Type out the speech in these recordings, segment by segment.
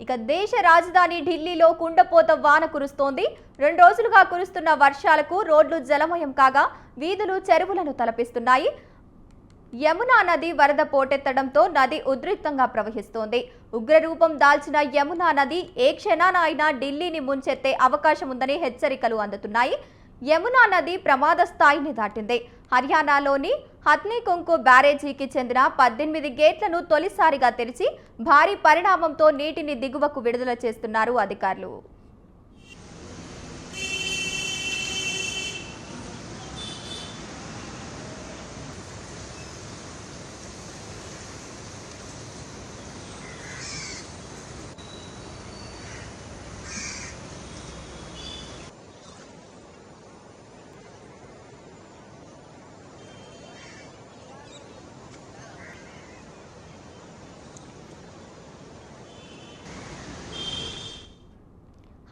ఇక దేశ రాజధాని ఢిల్లీలో కుండపోత వాన కురుస్తోంది. 2 రోజులుగా కురుస్తున్న వర్షాలకు రోడ్లు జలమయం కాగా వీధులు చెరువులను తలపిస్తున్నాయి. యమునా నది వరద పోటెత్తడంతో నది ఉధృతంగా ప్రవహిస్తోంది. ఉగ్రరూపం దాల్చిన యమునా నది ఏ క్షణాన అయినా ఢిల్లీని ముంచెత్తే అవకాశం ఉందని హెచ్చరికలు అందుతున్నాయి. యమునా నది ప్రమాద స్థాయిని దాటింది. హర్యానాలోని హత్నీకుంకు బ్యారేజీకి చెందిన 18 గేట్లను తొలిసారిగా తెరిచి భారీ పరిణామంతో నీటిని దిగువకు విడుదల చేస్తున్నారు అధికారులు.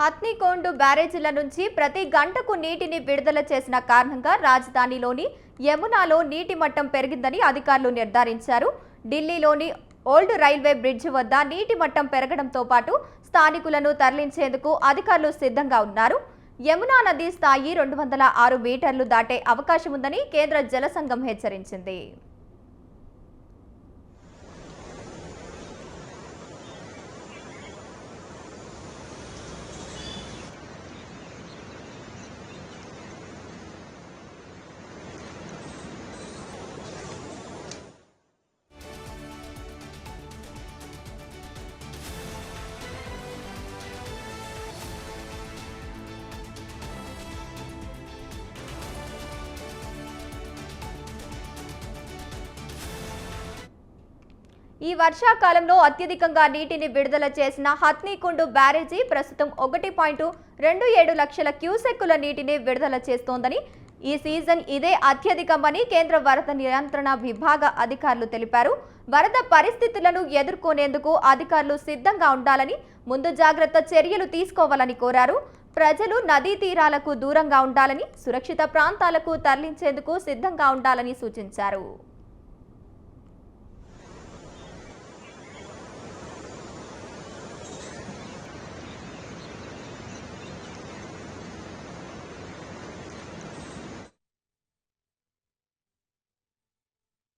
హత్నీకోండ్ బ్యారేజీల నుంచి ప్రతి గంటకు నీటిని విడుదల చేసిన కారణంగా రాజధానిలోని యమునాలో నీటి మట్టం పెరిగిందని అధికారులు నిర్ధారించారు. ఢిల్లీలోని ఓల్డ్ రైల్వే బ్రిడ్జ్ వద్ద నీటి మట్టం పెరగడంతో పాటు స్థానికులను తరలించేందుకు అధికారులు సిద్ధంగా ఉన్నారు. యమునా నది స్థాయి 206 మీటర్లు దాటే అవకాశం ఉందని కేంద్ర జల సంఘం హెచ్చరించింది. ఈ వర్షాకాలంలో అత్యధికంగా నీటిని విడుదల చేసిన హత్నీకుండ్ బ్యారేజీ ప్రస్తుతం 1.27 లక్షల క్యూసెక్కుల నీటిని విడుదల చేస్తోందని, ఈ సీజన్ ఇదే అత్యధికమని కేంద్ర వరద నియంత్రణ విభాగ అధికారులు తెలిపారు. వరద పరిస్థితులను ఎదుర్కొనేందుకు అధికారులు సిద్ధంగా ఉండాలని, ముందు జాగ్రత్త చర్యలు తీసుకోవాలని కోరారు. ప్రజలు నదీ తీరాలకు దూరంగా ఉండాలని, సురక్షిత ప్రాంతాలకు తరలించేందుకు సిద్ధంగా ఉండాలని సూచించారు.